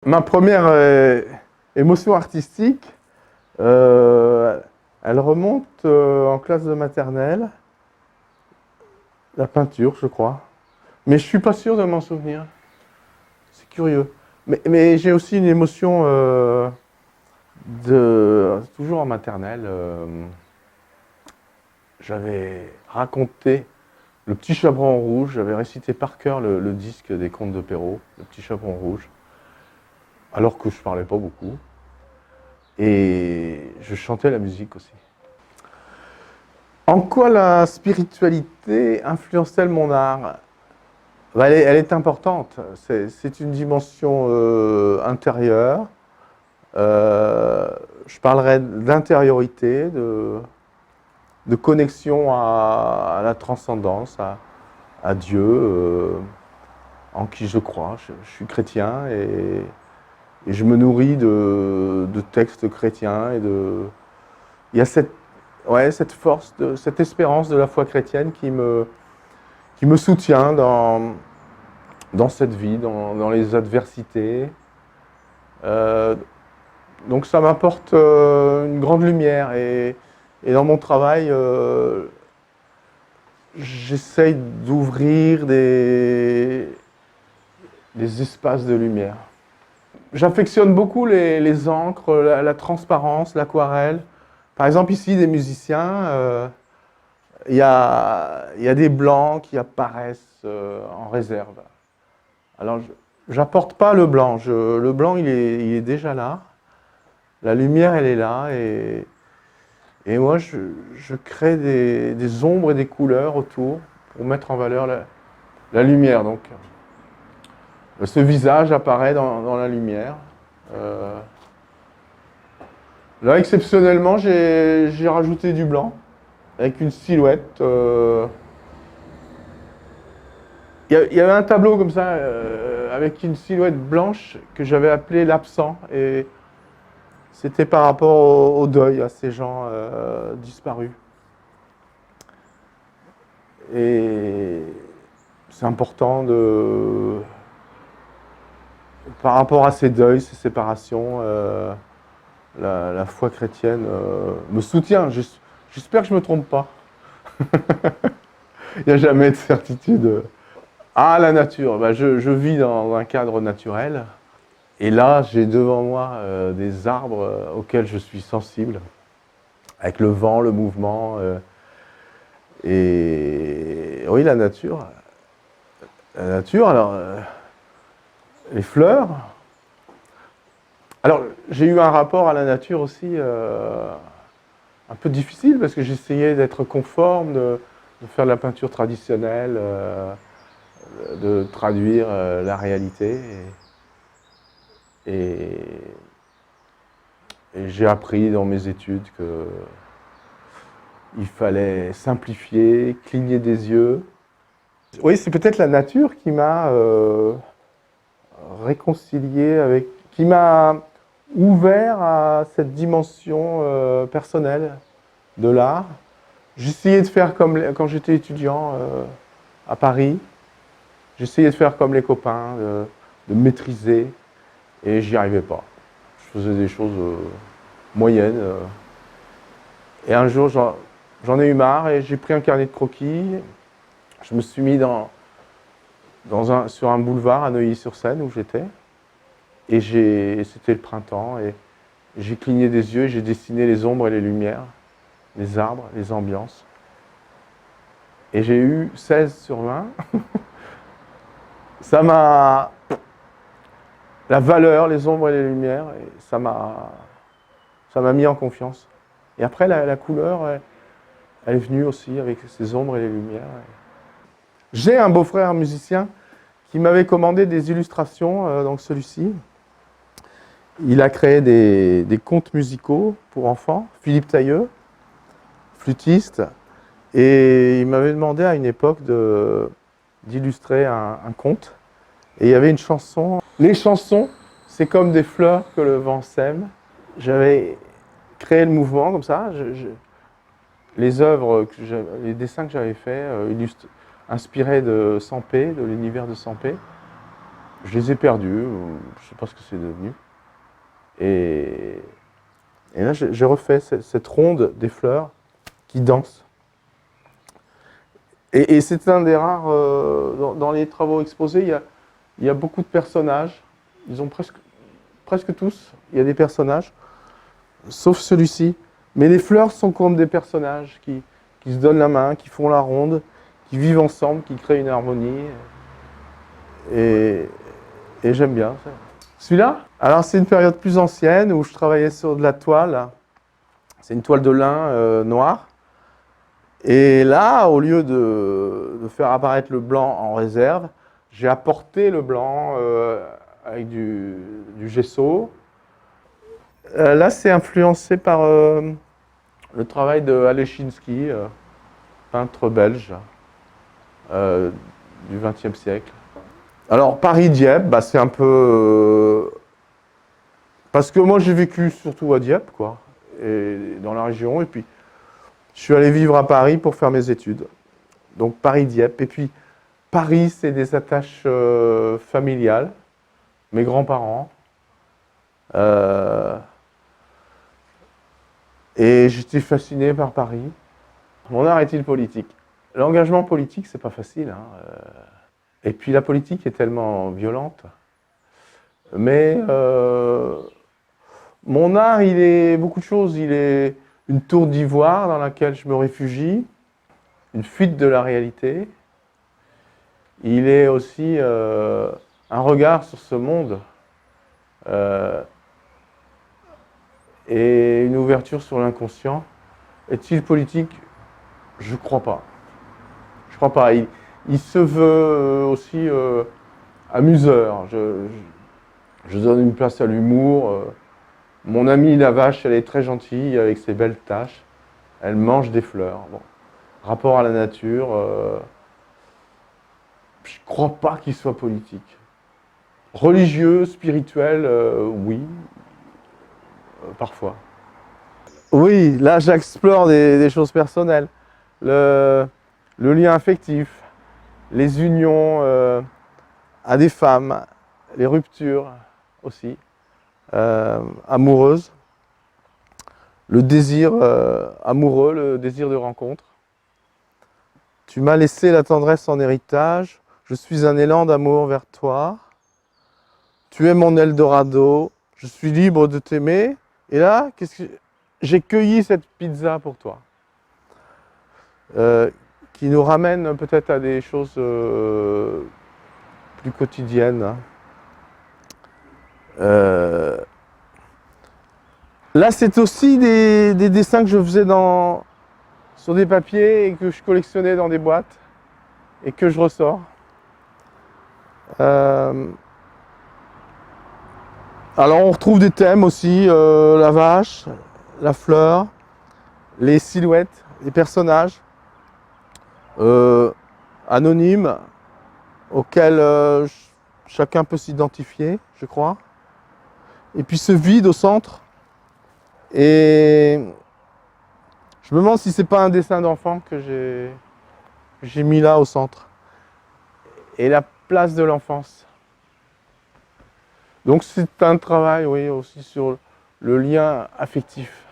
Ma première émotion artistique, elle remonte en classe de maternelle, la peinture, je crois. Mais je suis pas sûr de m'en souvenir. C'est curieux. Mais j'ai aussi une émotion toujours en maternelle. J'avais raconté Le Petit Chaperon Rouge, j'avais récité par cœur le disque des contes de Perrault, Le Petit Chaperon Rouge, alors que je parlais pas beaucoup. Et je chantais la musique aussi. En quoi la spiritualité influence-t-elle mon art? Elle est importante. C'est une dimension intérieure. Je parlerai d'intériorité, de connexion à la transcendance, à Dieu, en qui je crois. Je suis chrétien et je me nourris de textes chrétiens. Il y a cette force, cette espérance de la foi chrétienne qui me soutient dans cette vie, dans les adversités. Donc ça m'apporte une grande lumière et dans mon travail, j'essaye d'ouvrir des espaces de lumière. J'affectionne beaucoup les encres, la transparence, l'aquarelle. Par exemple ici, des musiciens, il y a des blancs qui apparaissent en réserve. Alors, j'apporte pas le blanc. Le blanc, il est déjà là. La lumière, elle est là. Et moi, je crée des ombres et des couleurs autour pour mettre en valeur la lumière. Donc, ce visage apparaît dans la lumière. Là, exceptionnellement, j'ai rajouté du blanc avec une silhouette. Il y avait un tableau comme ça, avec une silhouette blanche que j'avais appelé l'absent. Et c'était par rapport au deuil, à ces gens disparus. Et c'est important par rapport à ces deuils, ces séparations, la foi chrétienne me soutient. J'espère que je ne me trompe pas. Il n'y a jamais de certitude. Ah, la nature. Bah, je vis dans un cadre naturel. Et là, j'ai devant moi des arbres auxquels je suis sensible, avec le vent, le mouvement. Et oui, la nature. La nature, alors, les fleurs. Alors, j'ai eu un rapport à la nature aussi un peu difficile parce que j'essayais d'être conforme, de faire de la peinture traditionnelle, de traduire la réalité. Et j'ai appris dans mes études qu'il fallait simplifier, cligner des yeux. Oui, c'est peut-être la nature qui m'a réconcilié avec, qui m'a ouvert à cette dimension personnelle de l'art. J'essayais de faire comme quand j'étais étudiant à Paris. J'essayais de faire comme les copains, de maîtriser, et j'y arrivais pas. Je faisais des choses moyennes. Et un jour, j'en ai eu marre et j'ai pris un carnet de croquis. Je me suis mis sur un boulevard à Neuilly-sur-Seine où j'étais. Et c'était le printemps. Et j'ai cligné des yeux et j'ai dessiné les ombres et les lumières, les arbres, les ambiances. Et j'ai eu 16 sur 20. Ça m'a... La valeur, les ombres et les lumières, et ça m'a mis en confiance. Et après, la couleur, elle est venue aussi avec ces ombres et les lumières. J'ai un beau-frère musicien qui m'avait commandé des illustrations, donc celui-ci. Il a créé des contes musicaux pour enfants, Philippe Tailleux, flûtiste, et il m'avait demandé à une époque d'illustrer un conte. Et il y avait une chanson. Les chansons, c'est comme des fleurs que le vent sème. J'avais créé le mouvement comme ça. Les œuvres, les dessins que j'avais faits inspirés de Sampé, de l'univers de Sampé. je les ai perdus, ou je ne sais pas ce que c'est devenu. Et là, j'ai refait cette ronde des fleurs qui dansent. Et c'est un des rares, dans les travaux exposés, il y a beaucoup de personnages. Ils ont presque tous, il y a des personnages, sauf celui-ci. Mais les fleurs sont comme des personnages qui se donnent la main, qui font la ronde, qui vivent ensemble, qui créent une harmonie. Et j'aime bien ça. Celui-là, alors c'est une période plus ancienne où je travaillais sur de la toile. C'est une toile de lin noire. Et là, au lieu de faire apparaître le blanc en réserve, j'ai apporté le blanc avec du gesso. Là, c'est influencé par le travail de Alechinsky, peintre belge du XXe siècle. Alors, Paris-Dieppe, bah, c'est un peu... parce que moi, j'ai vécu surtout à Dieppe, quoi, et dans la région, et puis je suis allé vivre à Paris pour faire mes études. Donc, Paris-Dieppe. Et puis, Paris, c'est des attaches familiales. Mes grands-parents. Et j'étais fasciné par Paris. Mon art est-il politique? L'engagement politique, c'est pas facile, hein. Et puis la politique est tellement violente. Mais mon art, il est beaucoup de choses. Il est une tour d'ivoire dans laquelle je me réfugie, une fuite de la réalité. Il est aussi un regard sur ce monde et une ouverture sur l'inconscient. Est-il politique? Je ne crois pas. Je crois pas. Il se veut aussi amuseur. Je donne une place à l'humour. Mon amie la vache, elle est très gentille avec ses belles taches. Elle mange des fleurs. Bon. Rapport à la nature, je ne crois pas qu'il soit politique. Religieux, spirituel, oui, parfois. Oui, là j'explore des choses personnelles. Le lien affectif, les unions à des femmes, les ruptures aussi, amoureuses, le désir amoureux, le désir de rencontre. Tu m'as laissé la tendresse en héritage, je suis un élan d'amour vers toi. Tu es mon Eldorado, je suis libre de t'aimer. Et là, j'ai cueilli cette pizza pour toi. Qui nous ramène peut-être à des choses plus quotidiennes. Là, c'est aussi des dessins que je faisais sur des papiers et que je collectionnais dans des boîtes et que je ressors. Alors, on retrouve des thèmes aussi, la vache, la fleur, les silhouettes, les personnages anonymes auxquels chacun peut s'identifier, je crois. Et puis ce vide au centre. Et je me demande si c'est pas un dessin d'enfant que j'ai mis là au centre. Et la place de l'enfance. Donc c'est un travail, oui, aussi sur le lien affectif.